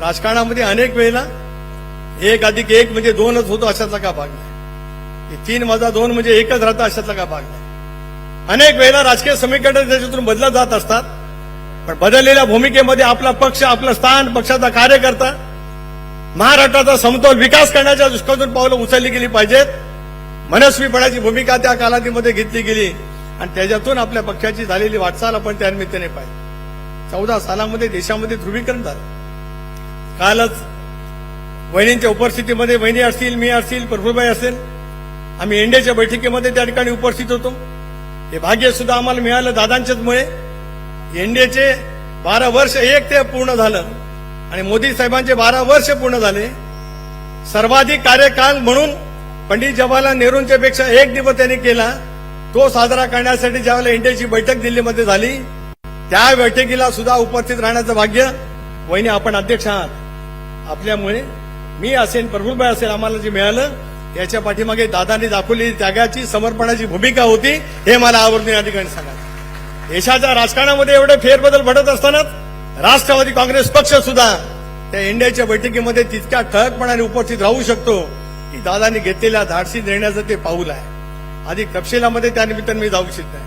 राजकारणामध्ये अनेक वेळेला 1+1 म्हणजे 2च होतो अशातला का भाग नाही, 3+2 म्हणजे 1च राहतं अशातला का भाग नाही. अनेक वेळेला राजकीय समीकरण त्याच्यातून बदलत जात असतात, पण बदललेल्या भूमिकेमध्ये आपला पक्ष, आपलं स्थान, पक्षाचा कार्यकर्ता, महाराष्ट्राचा समतोल विकास करण्याच्या दृष्टीकोनातून पावलं उचलली गेली पाहिजेत. मनस्वीपणाची भूमिका त्या कालावधीमध्ये घेतली गेली आणि त्याच्यातून आपल्या पक्षाची झालेली वाटचाल आपण त्या निमित्ताने पाहिली. 14 सालामध्ये देशामध्ये ध्रुवीकरण झालं. कालच वहिनींच्या उपस्थितीमध्ये, वहिनी असतील, मी असतील, प्रफुल्लभाई असेल, आम्ही एनडीएच्या बैठकीमध्ये त्या ठिकाणी उपस्थित होतो. हे भाग्य सुद्धा आम्हाला मिळालं दादांच्याचमुळे. एनडीएचे 12 वर्ष एक ते पूर्ण झालं आणि मोदी साहेबांचे 12 वर्ष पूर्ण झाले. सर्वाधिक कार्यकाल म्हणून पंडित जवाहरलाल नेहरूंच्या पेक्षा 1 दिवस त्यांनी केला. तो साजरा करण्यासाठी ज्यावेळेला एनडीएची बैठक दिल्लीमध्ये झाली, त्या बैठकीला सुद्धा उपस्थित राहण्याचं भाग्य वहिनी आपण अध्यक्ष आहात. आपल्यामुळे मी असेल, प्रफुल्लभाई असेल, आम्हाला जे मिळालं याच्या पाठीमागे दादांनी दाखवलेली त्यागाची, समर्पणाची भूमिका होती, हे मला आवर्जून या ठिकाणी सांगायचं. देशाच्या राजकारणामध्ये एवढे फेरबदल घडत असतानाच राष्ट्रवादी काँग्रेस पक्ष सुद्धा त्या एनडीएच्या बैठकीमध्ये तितक्या ठळकपणाने उपस्थित राहू शकतो की दादांनी घेतलेल्या धाडसी निर्णयाचं ते पाऊल आहे. अधिक तपशिलामध्ये त्या निमित्ताने मी जाऊ इच्छित नाही.